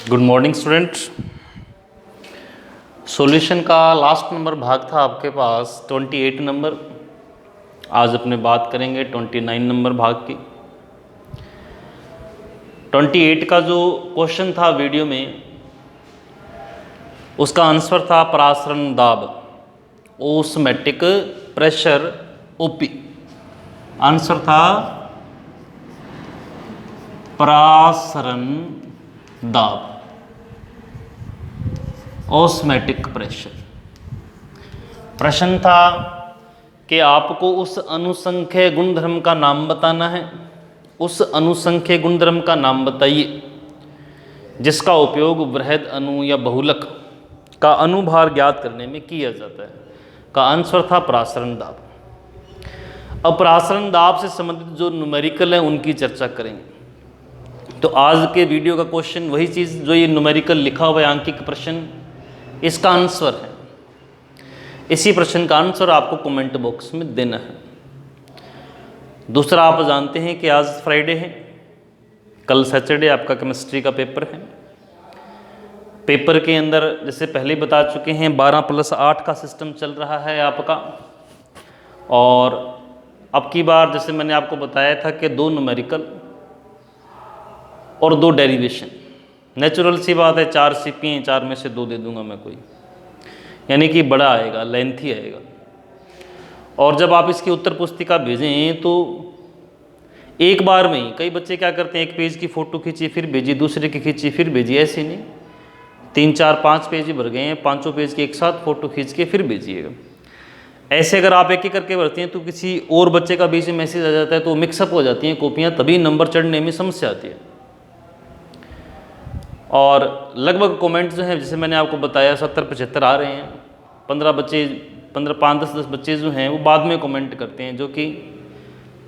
Good morning student. Solution का last number भाग था आपके पास 28 नंबर। आज अपने बात करेंगे 29 नंबर भाग की। 28 का जो क्वेश्चन था वीडियो में, उसका आंसर था परासरण दाब, ओस्मैटिक प्रेशर ओपी। आंसर था परासरण दाब, ऑस्मैटिक प्रेशर। प्रश्न था कि आपको उस अनुसंख्यक गुणधर्म का नाम बताना है। उस अनुसंख्यक गुणधर्म का नाम बताइए जिसका उपयोग बृहद अणु या बहुलक का अनुभार ज्ञात करने में किया जाता है। का आंसर था परासरण दाब। अब परासरण दाब से संबंधित जो न्यूमेरिकल है उनकी चर्चा करेंगे। तो आज के वीडियो का क्वेश्चन वही चीज़ जो ये न्यूमेरिकल लिखा हुआ है, आंकिक प्रश्न, इसका आंसर है। इसी प्रश्न का आंसर आपको कमेंट बॉक्स में देना है। दूसरा, आप जानते हैं कि आज फ्राइडे है, कल सैटरडे आपका केमिस्ट्री का पेपर है। पेपर के अंदर जैसे पहले बता चुके हैं 12+8 का सिस्टम चल रहा है आपका। और अब की बार जैसे मैंने आपको बताया था कि 2 न्यूमेरिकल और 2 डेरिवेशन। नेचुरल सी बात है, 4 सीपी हैं, 4 में से 2 दे दूंगा मैं कोई, यानी कि बड़ा आएगा, लेंथी आएगा। और जब आप इसकी उत्तर पुस्तिका भेजें तो एक बार में ही कई बच्चे क्या करते हैं, एक पेज की फ़ोटो खींची फिर भेजी, दूसरे की खींची फिर भेजी। ऐसे नहीं, 3, 4, 5 पेज ही भर गए हैं, 5 पेज की एक साथ फ़ोटो खींच के फिर भेजिएगा। ऐसे अगर आप एक एक करके भरती हैं तो किसी और बच्चे का बीच में मैसेज आ जाता है तो मिक्सअप हो जाती हैं कॉपियाँ, तभी नंबर चढ़ने में समस्या आती है। और लगभग कमेंट जो है, जैसे मैंने आपको बताया 70-75 आ रहे हैं। 15 बच्चे, 5-10 बच्चे जो हैं वो बाद में कमेंट करते हैं, जो कि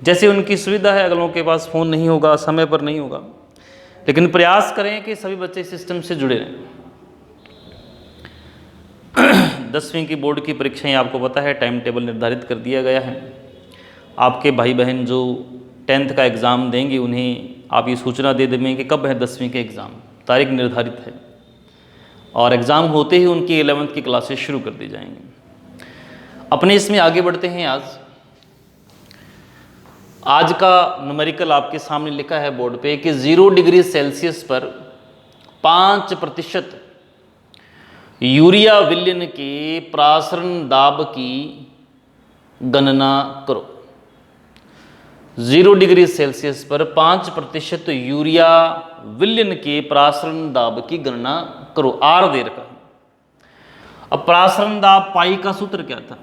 जैसे उनकी सुविधा है। अगलों के पास फ़ोन नहीं होगा, समय पर नहीं होगा, लेकिन प्रयास करें कि सभी बच्चे सिस्टम से जुड़े रहें। 10वीं की बोर्ड की परीक्षाएं आपको पता है, टाइम टेबल निर्धारित कर दिया गया है। आपके भाई बहन जो 10th का एग्ज़ाम देंगे उन्हें आप ये सूचना दे देंगे कि कब है 10वीं के एग्ज़ाम, तारीख निर्धारित है। और एग्ज़ाम होते ही उनकी 11th की क्लासेस शुरू कर दी जाएंगी। अपने इसमें आगे बढ़ते हैं। आज का न्यूमेरिकल आपके सामने लिखा है बोर्ड पे कि 0 डिग्री सेल्सियस पर 5% यूरिया विलयन के परासरण दाब की गणना करो। 0 डिग्री सेल्सियस पर 5% यूरिया विलयन के परासरण दाब की गणना करो। आर दे रखा है। अब परासरण दाब पाई का सूत्र क्या था?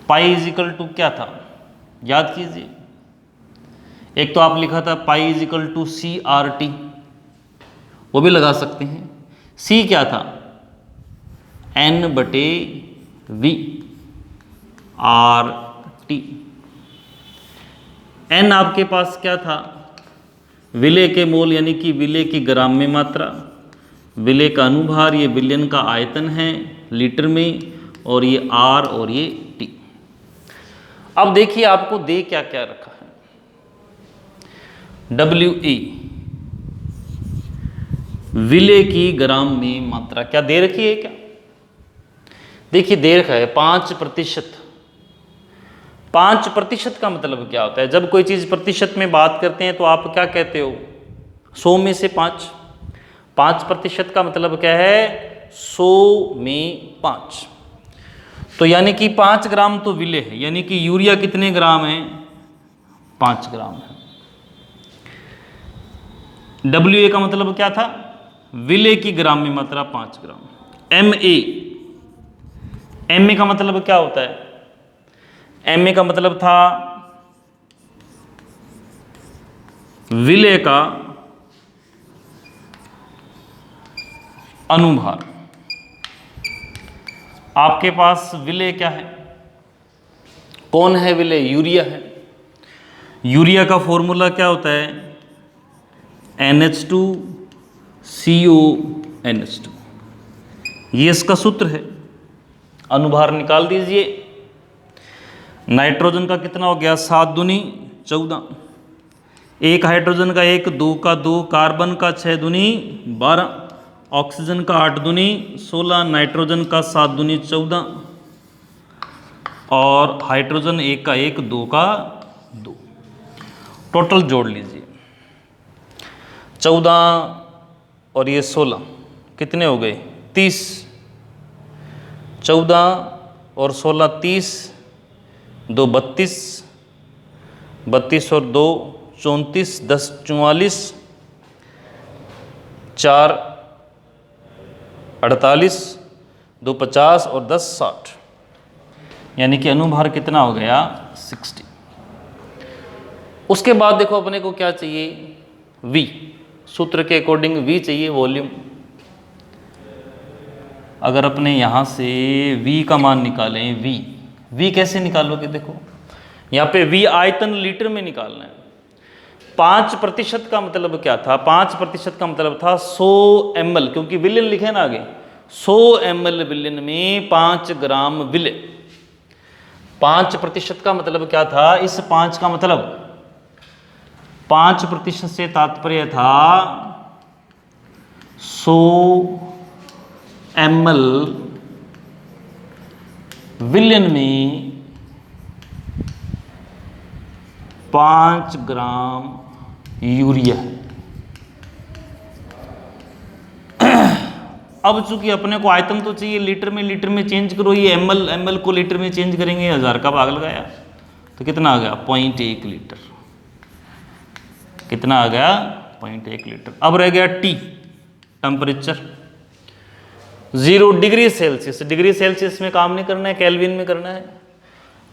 पाई इजिकल टू क्या था, याद कीजिए। एक तो आप लिखा था पाई इजिकल टू CRT, वो भी लगा सकते हैं। C क्या था? N/V RT। N आपके पास क्या था? विलय के मोल, यानी कि विलय की ग्राम में मात्रा, विलय का अनुभार, ये विलयन का आयतन है लीटर में, और ये R और ये T। अब देखिए आपको दे क्या क्या रखा है। WE विलय की ग्राम में मात्रा क्या दे रखी है? क्या देखिए दे रखा है 5%। 5% का मतलब क्या होता है? जब कोई चीज़ प्रतिशत में बात करते हैं तो आप क्या कहते हो? 100 में से 5। 5% का मतलब क्या है? 100 में 5। तो यानी कि 5 ग्राम तो विलय है, यानी कि यूरिया कितने ग्राम है? 5 ग्राम है। WA का मतलब क्या था? विलय की ग्राम में मात्रा 5 ग्राम। MA का मतलब क्या होता है? MA का मतलब था विलय का अनुभार। आपके पास विलय क्या है? कौन है विलय? यूरिया है। यूरिया का फॉर्मूला क्या होता है? NH2CO NH2, ये इसका सूत्र है। अनुभार निकाल दीजिए। नाइट्रोजन का कितना हो गया? 7 दूनी 14, एक हाइड्रोजन का 1, 2 का 2, कार्बन का 6 दूनी 12, ऑक्सीजन का 8 दूनी 16, नाइट्रोजन का 7 दूनी 14 और हाइड्रोजन 1 का 1, 2 का 2। टोटल जोड़ लीजिए 14 और ये 16 कितने हो गए 30, 14 और 16 30, 2 32, 32 और 2 34, 10 44, 4 48, 2 50 और 10 60, यानी कि अनुभार कितना हो गया 60। उसके बाद देखो अपने को क्या चाहिए V, सूत्र के अकॉर्डिंग V चाहिए वॉल्यूम। अगर अपने यहाँ से V का मान निकालें, V कैसे निकालोगे, देखो यहाँ पे V आयतन लीटर में निकालना है। 5% का मतलब क्या था, 5% का मतलब था 100 ml, क्योंकि विलेन लिखे ना आगे, 100 ml विलेन में 5 ग्राम विलेन। 5% का मतलब क्या था, इस 5 का मतलब 5% से तात्पर्य था 100 ml विलेन में 5 ग्राम यूरिया है। अब चूंकि अपने को आयतन तो चाहिए लीटर में चेंज करो, ये ml को लीटर में चेंज करेंगे, 1000 का भाग लगाया तो कितना आ गया 0.1 लीटर। कितना आ गया 0.1 लीटर। अब रह गया T, temperature 0 degree Celsius. Degree Celsius में काम नहीं करना है, केल्विन में करना है।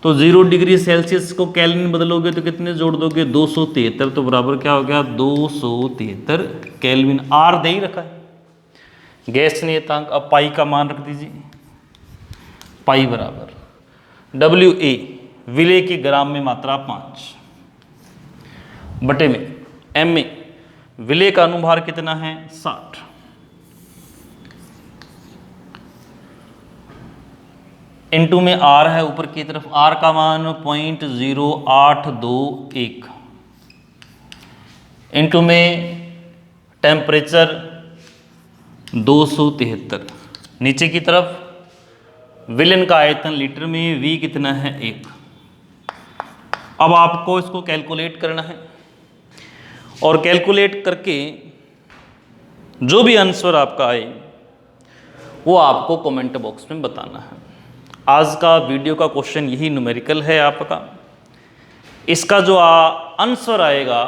तो 0 डिग्री सेल्सियस को केल्विन बदलोगे तो कितने जोड़ दोगे 273, तो बराबर क्या हो गया 273 केल्विन। आर दे ही रखा है गैस नियतांक। अब पाई का मान रख दीजिए, पाई बराबर WA विले की ग्राम में मात्रा 5 बटे में MA विले का अनुभार कितना है 60। इनटू में R है ऊपर की तरफ, R का मान 0.0821 इनटू में टेम्परेचर 273, नीचे की तरफ विलेन का आयतन लीटर में V कितना है 1। अब आपको इसको कैलकुलेट करना है और कैलकुलेट करके जो भी आंसर आपका आए वो आपको कमेंट बॉक्स में बताना है। आज का वीडियो का क्वेश्चन यही न्यूमेरिकल है आपका। इसका जो आंसर आएगा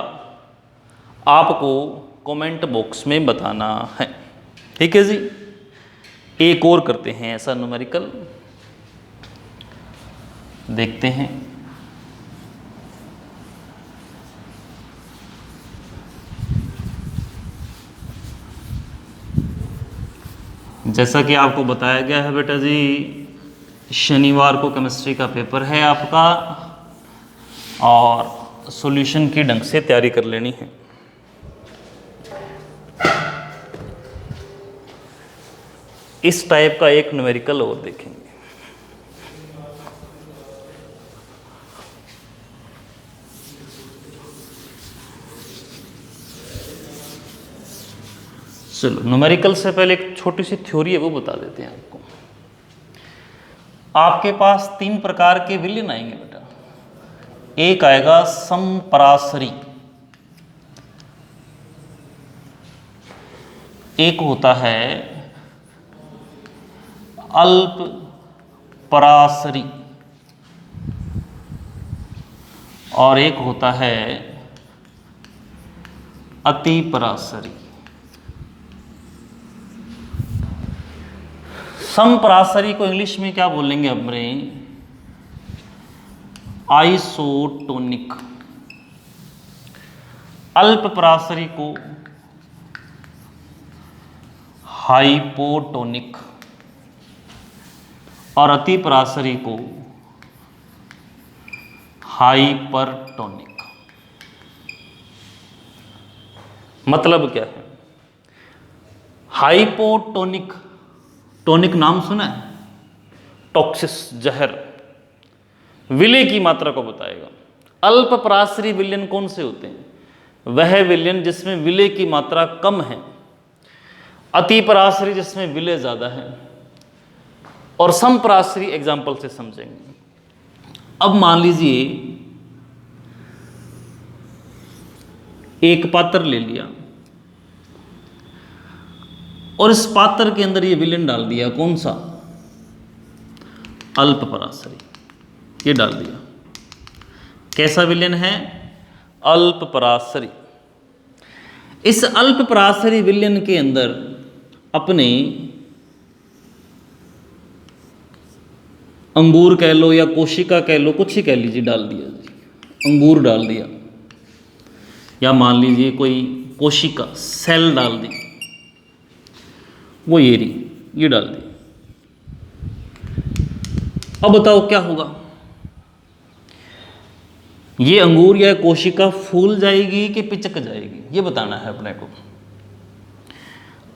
आपको कमेंट बॉक्स में बताना है, ठीक है जी। एक और करते हैं ऐसा न्यूमेरिकल, देखते हैं। जैसा कि आपको बताया गया है बेटा जी, शनिवार को केमिस्ट्री का पेपर है आपका और सॉल्यूशन की ढंग से तैयारी कर लेनी है। इस टाइप का एक न्यूमेरिकल और देखेंगे। चलो न्यूमेरिकल से पहले एक छोटी सी थ्योरी है वो बता देते हैं आपको। आपके पास 3 प्रकार के विलेन आएंगे बेटा। एक आएगा समपरासरी, एक होता है अल्प परासरी और एक होता है अति परासरी। समपरासरी को इंग्लिश में क्या बोलेंगे अपने, आइसोटोनिक। अल्प परासरी को हाइपोटोनिक और अति परासरी को हाइपरटोनिक। मतलब क्या है, हाइपोटोनिक, टोनिक नाम सुना है, टॉक्सिस जहर, विले की मात्रा को बताएगा। अल्प परासरी विलेन कौन से होते हैं, वह विलयन जिसमें विलय की मात्रा कम है, अति पराश्री जिसमें विलय ज़्यादा है, और समपराश्री एग्जाम्पल से समझेंगे। अब मान लीजिए एक पात्र ले लिया और इस पात्र के अंदर ये विलयन डाल दिया, कौन सा? अल्प पराश्री, ये डाल दिया। कैसा विलयन है? अल्प पराश्री। इस अल्प पराश्री विलयन के अंदर अपने अंगूर कह लो या कोशिका कह लो, कुछ ही कह लीजिए, डाल दिया जी, अंगूर डाल दिया, या मान लीजिए कोई कोशिका सेल डाल दी, वो ये रही, ये डाल दी। अब बताओ क्या होगा? ये अंगूर या कोशिका फूल जाएगी कि पिचक जाएगी, ये बताना है अपने को।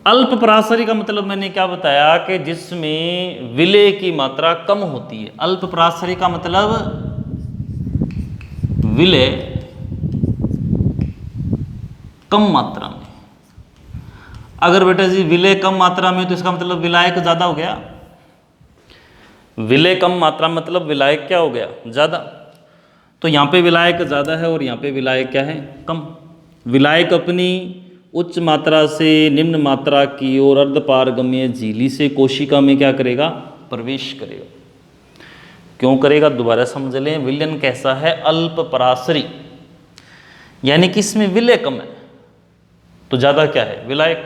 अल्प पराश्री का मतलब मैंने क्या बताया कि जिसमें विलय की मात्रा कम होती है। अल्प पराश्री का मतलब विलय कम मात्रा में। अगर बेटा जी विलय कम मात्रा में, तो इसका मतलब विलायक ज्यादा हो गया। विलय कम मात्रा मतलब विलायक क्या हो गया? ज्यादा। तो यहाँ पे विलायक ज़्यादा है और यहाँ पे विलायक क्या है? कम। विलायक अपनी उच्च मात्रा से निम्न मात्रा की ओर अर्धपारगम्य झिल्ली से कोशिका में क्या करेगा? प्रवेश करेगा। क्यों करेगा? दोबारा समझ लें। विलयन कैसा है? अल्प पराश्री, यानी कि इसमें विलय कम है, तो ज़्यादा क्या है? विलायक।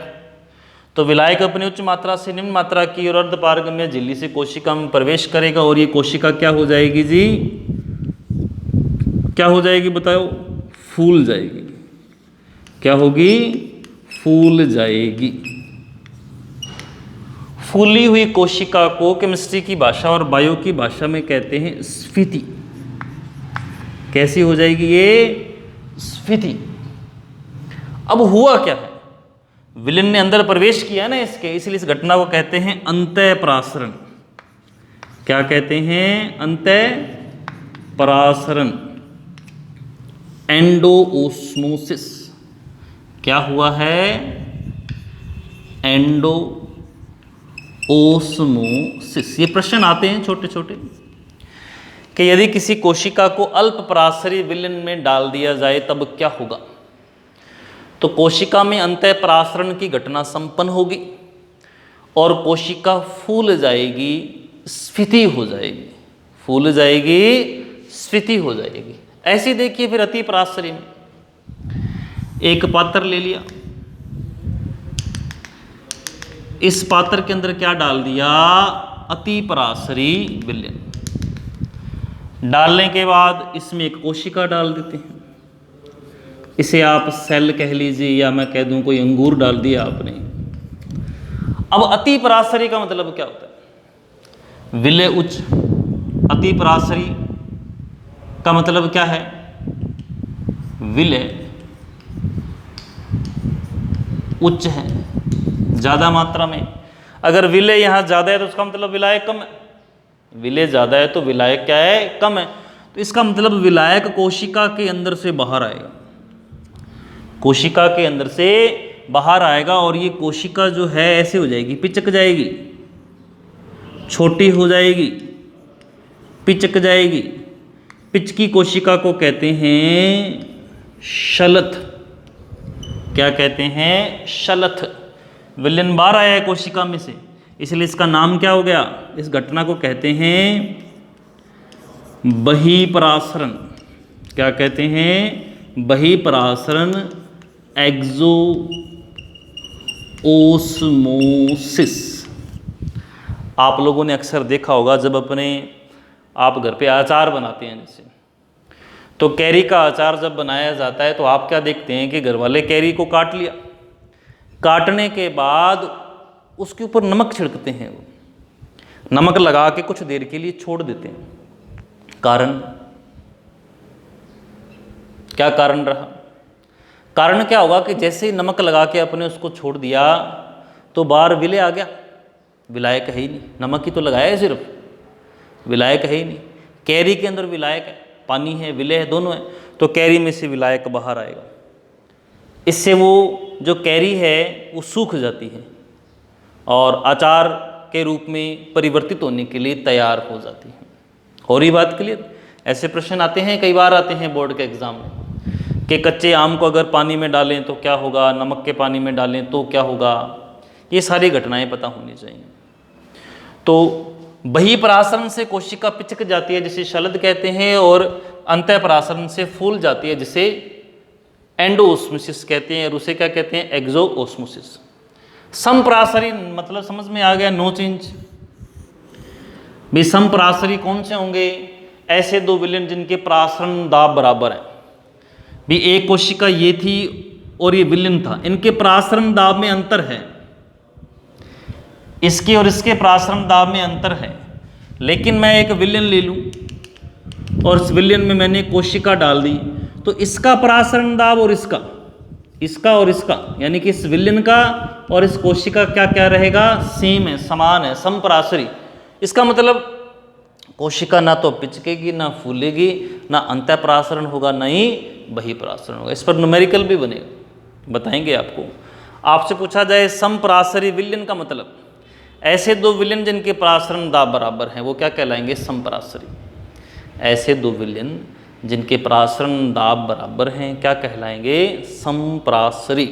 तो विलायक अपनी उच्च मात्रा से निम्न मात्रा की ओर अर्धपारगम्य झिल्ली से कोशिका में प्रवेश करेगा और ये कोशिका क्या हो जाएगी जी? क्या हो जाएगी बताओ? फूल जाएगी। क्या होगी? फूल जाएगी। फूली हुई कोशिका को केमिस्ट्री की भाषा और बायो की भाषा में कहते हैं स्फीति। कैसी हो जाएगी ये? स्फीति। अब हुआ क्या है? विलयन ने अंदर प्रवेश किया ना इसके, इसलिए इस घटना को कहते हैं अंतःपरासरण। क्या कहते हैं? अंतःपरासरण, एंडोओस्मोसिस। क्या हुआ है? एंडोओस्मोसिस। ये प्रश्न आते हैं छोटे छोटे कि यदि किसी कोशिका को अल्प पराश्री विलयन में डाल दिया जाए तब क्या होगा? तो कोशिका में अंतःपरासरण की घटना संपन्न होगी और कोशिका फूल जाएगी, स्फीति हो जाएगी। फूल जाएगी, स्फीति हो जाएगी। ऐसे देखिए फिर अति पराश्री में एक पात्र ले लिया, इस पात्र के अंदर क्या डाल दिया? अति पराश्री विलयन। डालने के बाद इसमें एक कोशिका डाल देते हैं, इसे आप सेल कह लीजिए या मैं कह दूं कोई अंगूर डाल दिया आपने। अब अति पराश्री का मतलब क्या होता है? विलय उच्च। अति पराश्री का मतलब क्या है? विलय उच्च है, ज्यादा मात्रा में। अगर विलय यहां ज्यादा है तो उसका मतलब विलायक कम है। विलय ज्यादा है तो विलायक क्या है? कम है। तो इसका मतलब विलायक कोशिका के अंदर से बाहर आएगा, कोशिका के अंदर से बाहर आएगा और ये कोशिका जो है ऐसे हो जाएगी, पिचक जाएगी, छोटी हो जाएगी, पिचक जाएगी। पिचकी कोशिका को कहते हैं शलथ। क्या कहते हैं? शलथ। विलयन बाहर आया है कोशिका में से, इसलिए इसका नाम क्या हो गया? इस घटना को कहते हैं बहिपरासरण। क्या कहते हैं? बहिपरासरण, एक्सोओस्मोसिस। आप लोगों ने अक्सर देखा होगा जब अपने आप घर पे अचार बनाते हैं, जैसे तो कैरी का अचार जब बनाया जाता है तो आप क्या देखते हैं कि घर वाले कैरी को काट लिया, काटने के बाद उसके ऊपर नमक छिड़कते हैं। वो नमक लगा के कुछ देर के लिए छोड़ देते हैं। कारण क्या? कारण रहा, कारण क्या होगा कि जैसे ही नमक लगा के अपने उसको छोड़ दिया तो बाहर विलय आ गया। विलायक है ही नहीं, नमक ही तो लगाया है सिर्फ, विलायक है ही नहीं। कैरी के अंदर विलायक है, पानी है, विलय है, दोनों है, तो कैरी में से विलायक बाहर आएगा। इससे वो जो कैरी है वो सूख जाती है और अचार के रूप में परिवर्तित होने के लिए तैयार हो जाती है। हो रही बात क्लियर? ऐसे प्रश्न आते हैं, कई बार आते हैं बोर्ड के एग्जाम में कि कच्चे आम को अगर पानी में डालें तो क्या होगा, नमक के पानी में डालें तो क्या होगा। ये सारी घटनाएं पता होनी चाहिए। तो बहिःपरासरण से कोशिका पिचक जाती है जिसे शलद कहते हैं, और अंतःपरासरण से फूल जाती है जिसे एंडोओस्मोसिस कहते हैं, और उसे क्या कहते हैं, एक्सोओस्मोसिस। समपरासरी मतलब समझ में आ गया, नो चेंज। भी समपरासरी कौन से होंगे? ऐसे दो विलयन जिनके परासरण दाब बराबर है। भी एक कोशिका ये थी और ये विलयन था, इनके परासरण दाब में अंतर है, इसके और इसके परासरण दाब में अंतर है। लेकिन मैं एक विलयन ले लूं और इस विलयन में मैंने कोशिका डाल दी, तो इसका परासरण दाब और इसका और इसका, यानी कि इस विलयन का और इस कोशिका क्या क्या रहेगा, सेम है, समान है, समपरासरी। इसका मतलब कोशिका ना तो पिचकेगी, ना फूलेगी, ना अंतःपरासरण होगा, ना ही बहिःपरासरण होगा। इस पर न्यूमेरिकल भी बनेगा, बताएंगे आपको। आपसे पूछा जाए समपरासरी विलयन का मतलब, ऐसे दो विलयन जिनके परासरण दाब बराबर हैं वो क्या कहलाएंगे, समपरासरी। ऐसे दो विलयन जिनके परासरण दाब बराबर हैं क्या कहलाएंगे, समपरासरी।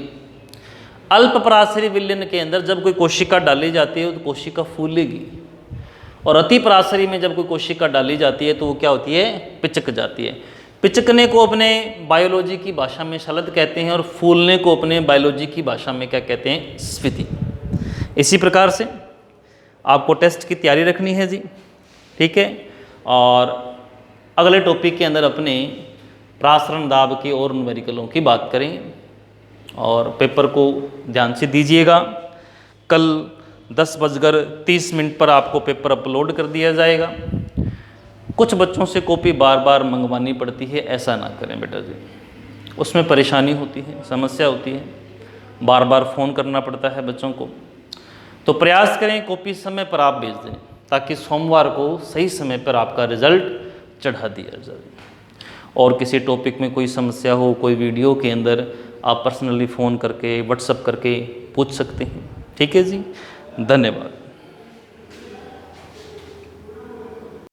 अल्पपरासरी विलयन के अंदर जब कोई कोशिका डाली जाती है तो कोशिका फूलेगी, और अतिपरासरी में जब कोई कोशिका डाली जाती है तो वो क्या होती है, पिचक जाती है। पिचकने को अपने बायोलॉजी की भाषा में शलद कहते हैं, और फूलने को अपने बायोलॉजी की भाषा में क्या कहते हैं, स्फीति। इसी प्रकार से आपको टेस्ट की तैयारी रखनी है जी, ठीक है। और अगले टॉपिक के अंदर अपने परासरण दाब की और न्यूमेरिकलों की बात करेंगे, और पेपर को ध्यान से दीजिएगा। कल 10:30 पर आपको पेपर अपलोड कर दिया जाएगा। कुछ बच्चों से कॉपी बार बार मंगवानी पड़ती है, ऐसा ना करें बेटा जी, उसमें परेशानी होती है, समस्या होती है, बार बार फ़ोन करना पड़ता है बच्चों को। तो प्रयास करें कॉपी समय पर आप भेज दें, ताकि सोमवार को सही समय पर आपका रिजल्ट चढ़ा दिया जाए। और किसी टॉपिक में कोई समस्या हो, कोई वीडियो के अंदर, आप पर्सनली फ़ोन करके, व्हाट्सएप करके पूछ सकते हैं, ठीक है जी। धन्यवाद।